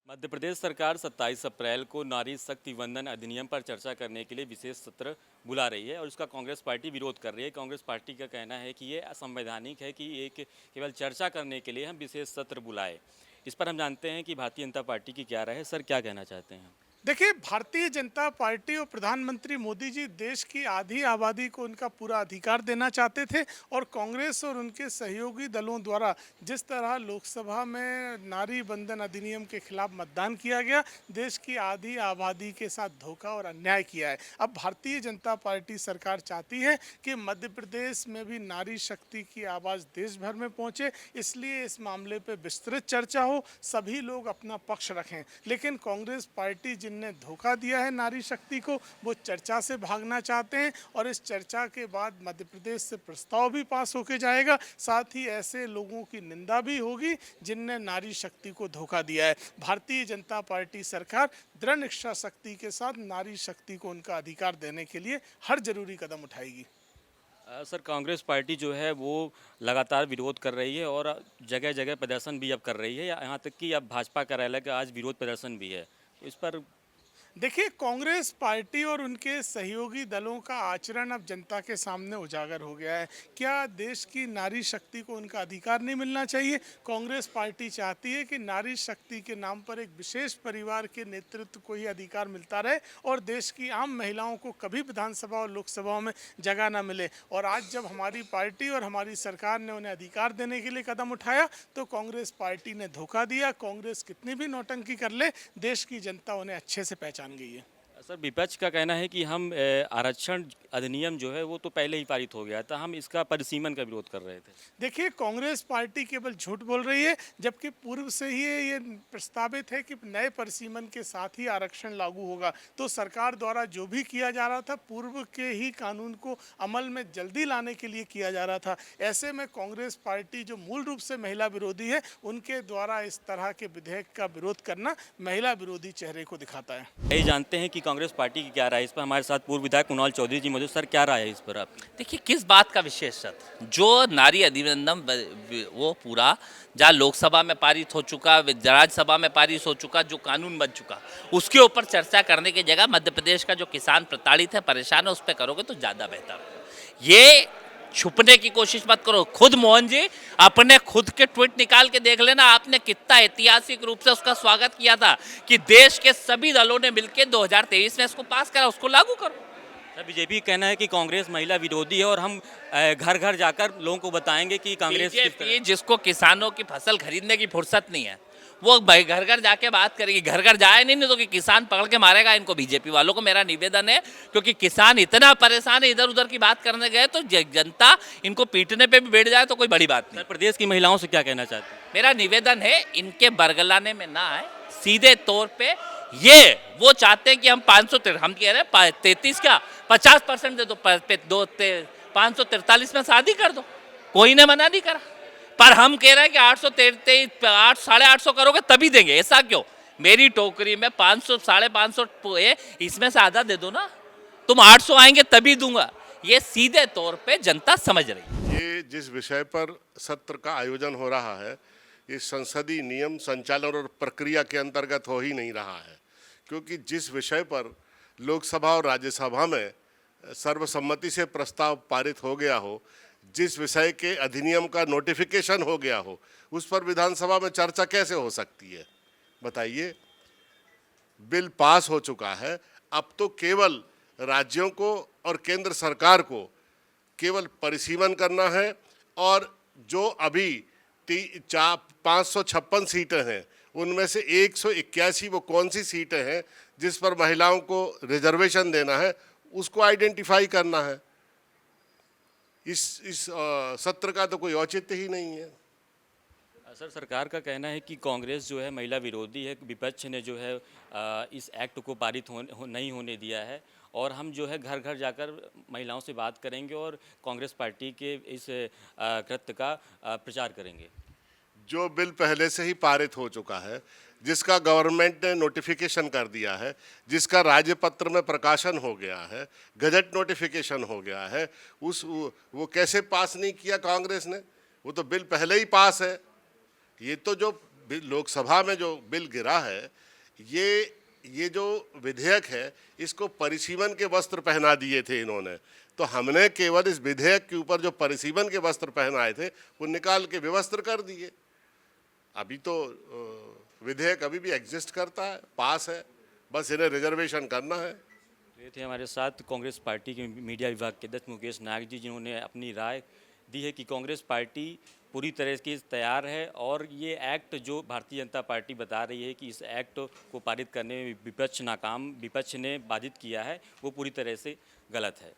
मध्य प्रदेश सरकार 27 अप्रैल को नारी शक्ति वंदन अधिनियम पर चर्चा करने के लिए विशेष सत्र बुला रही है और इसका कांग्रेस पार्टी विरोध कर रही है। कांग्रेस पार्टी का कहना है कि ये असंवैधानिक है कि एक केवल चर्चा करने के लिए हम विशेष सत्र बुलाए। इस पर हम जानते हैं कि भारतीय जनता पार्टी की क्या राय है। सर, क्या कहना चाहते हैं? देखिए, भारतीय जनता पार्टी और प्रधानमंत्री मोदी जी देश की आधी आबादी को उनका पूरा अधिकार देना चाहते थे और कांग्रेस और उनके सहयोगी दलों द्वारा जिस तरह लोकसभा में नारी बंधन अधिनियम के खिलाफ मतदान किया गया, देश की आधी आबादी के साथ धोखा और अन्याय किया है। अब भारतीय जनता पार्टी सरकार चाहती है कि मध्य प्रदेश में भी नारी शक्ति की आवाज़ देश भर में पहुंचे, इसलिए इस मामले पर विस्तृत चर्चा हो, सभी लोग अपना पक्ष रखें। लेकिन कांग्रेस पार्टी जिनने धोखा दिया है नारी शक्ति को, वो चर्चा से भागना चाहते हैं और इस चर्चा के बाद मध्य प्रदेश से प्रस्ताव भी पास होके जाएगा। साथ ही ऐसे लोगों की निंदा भी होगी जिनने नारी शक्ति को धोखा दिया है। भारतीय जनता पार्टी सरकार दृढ़ इच्छा शक्ति के साथ नारी शक्ति को उनका अधिकार देने के लिए हर जरूरी कदम उठाएगी। सर, कांग्रेस पार्टी जो है वो लगातार विरोध कर रही है और जगह जगह प्रदर्शन भी अब कर रही है, यहाँ तक कि अब भाजपा कार्यालय का आज विरोध प्रदर्शन भी है। तो इस पर देखिए, कांग्रेस पार्टी और उनके सहयोगी दलों का आचरण अब जनता के सामने उजागर हो गया है। क्या देश की नारी शक्ति को उनका अधिकार नहीं मिलना चाहिए? कांग्रेस पार्टी चाहती है कि नारी शक्ति के नाम पर एक विशेष परिवार के नेतृत्व को ही अधिकार मिलता रहे और देश की आम महिलाओं को कभी विधानसभा और लोकसभा में जगह न मिले। और आज जब हमारी पार्टी और हमारी सरकार ने उन्हें अधिकार देने के लिए कदम उठाया तो कांग्रेस पार्टी ने धोखा दिया। कांग्रेस कितनी भी नौटंकी कर ले, देश की जनता उन्हें अच्छे से पहचान गई है। सर, विपक्ष का कहना है कि हम आरक्षण अधिनियम जो है वो तो पहले ही पारित हो गया था, हम इसका परिसीमन का विरोध कर रहे थे। देखिए, कांग्रेस पार्टी केवल झूठ बोल रही है, जबकि पूर्व से ही ये प्रस्तावित है कि नए परिसीमन के साथ ही आरक्षण लागू होगा। तो सरकार द्वारा जो भी किया जा रहा था पूर्व के ही कानून को अमल में जल्दी लाने के लिए किया जा रहा था। ऐसे में कांग्रेस पार्टी जो मूल रूप से महिला विरोधी है, उनके द्वारा इस तरह के विधेयक का विरोध करना महिला विरोधी चेहरे को दिखाता है। यही जानते हैं कि कांग्रेस पार्टी की क्या राय है इस पर। हमारे साथ पूर्व विधायक कुणाल चौधरी जी मौजूद। सर, क्या राय है इस पर आपकी? देखिए, किस बात का विशेषत्व जो नारी अधिनियम वो पूरा जहाँ लोकसभा में पारित हो चुका, राज्यसभा में पारित हो चुका, जो कानून बन चुका, उसके ऊपर चर्चा करने की जगह मध्य प्रदेश का जो किसान प्रताड़ित है, परेशान है, उस पर करोगे तो ज़्यादा बेहतर है। ये छुपने की कोशिश मत करो। खुद मोहन जी अपने खुद के ट्वीट निकाल के देख लेना, आपने कितना ऐतिहासिक रूप से उसका स्वागत किया था कि देश के सभी दलों ने मिलकर 2023 में इसको पास करा, उसको लागू करो। बीजेपी कहना है कि कांग्रेस महिला विरोधी है और हम घर घर जाकर लोगों को बताएंगे कि कांग्रेस बीजेपी जिसको किसानों की फसल खरीदने की फुर्सत नहीं है, वो घर घर जाके बात करेगी। घर घर जाए नहीं तो कि किसान पकड़ के मारेगा इनको। बीजेपी वालों को मेरा निवेदन है, क्योंकि किसान इतना परेशान है, इधर उधर की बात करने गए तो जनता इनको पीटने पे भी बैठ जाए तो कोई बड़ी बात नहीं। प्रदेश की महिलाओं से क्या कहना चाहते हैं? मेरा निवेदन है, इनके बरगलाने में ना आए, सीधे तौर पे ये वो चाहते हैं कि हम 500 हम कह रहे हैं 33 क्या 50% दे दो, 543 में शादी कर दो, कोई ने मना नहीं करा। पर हम कह रहे हैं कि 833 850 करोगे तभी देंगे। ऐसा क्यों? मेरी टोकरी में 500 550 है, इसमें से आधा दे दो ना, तुम 800 आएंगे तभी दूंगा। ये सीधे तौर पे जनता समझ रही है। ये जिस विषय पर सत्र का आयोजन हो रहा है, ये संसदीय नियम संचालन और प्रक्रिया के अंतर्गत हो ही नहीं रहा है, क्योंकि जिस विषय पर लोकसभा और राज्यसभा में सर्वसम्मति से प्रस्ताव पारित हो गया हो, जिस विषय के अधिनियम का नोटिफिकेशन हो गया हो, उस पर विधानसभा में चर्चा कैसे हो सकती है बताइए। बिल पास हो चुका है, अब तो केवल राज्यों को और केंद्र सरकार को केवल परिसीमन करना है और जो अभी 556 सीटें हैं उनमें से 181 वो कौन सी सीटें हैं जिस पर महिलाओं को रिजर्वेशन देना है, उसको आइडेंटिफाई करना है। इस सत्र का तो कोई औचित्य ही नहीं है। सर, सरकार का कहना है कि कांग्रेस जो है महिला विरोधी है, विपक्ष ने जो है इस एक्ट को पारित नहीं होने दिया है और हम जो है घर घर जाकर महिलाओं से बात करेंगे और कांग्रेस पार्टी के इस कृत्य का प्रचार करेंगे। जो बिल पहले से ही पारित हो चुका है, जिसका गवर्नमेंट ने नोटिफिकेशन कर दिया है, जिसका राज्यपत्र में प्रकाशन हो गया है, गजट नोटिफिकेशन हो गया है, वो कैसे पास नहीं किया कांग्रेस ने? वो तो बिल पहले ही पास है। ये तो जो लोकसभा में जो बिल गिरा है, ये जो विधेयक है, इसको परिसीमन के वस्त्र पहना दिए थे इन्होंने। तो हमने केवल इस विधेयक के ऊपर जो परिसीमन के वस्त्र पहनाए थे वो निकाल के विवस्त्र कर दिए। अभी तो विधेयक अभी भी एग्जिस्ट करता है, पास है, बस इन्हें रिजर्वेशन करना है। ये थे हमारे साथ कांग्रेस पार्टी के मीडिया विभाग के अध्यक्ष मुकेश नाग जी, जिन्होंने अपनी राय दी है कि कांग्रेस पार्टी पूरी तरह से तैयार है और ये एक्ट जो भारतीय जनता पार्टी बता रही है कि इस एक्ट को पारित करने में विपक्ष ने बाधित किया है, वो पूरी तरह से गलत है।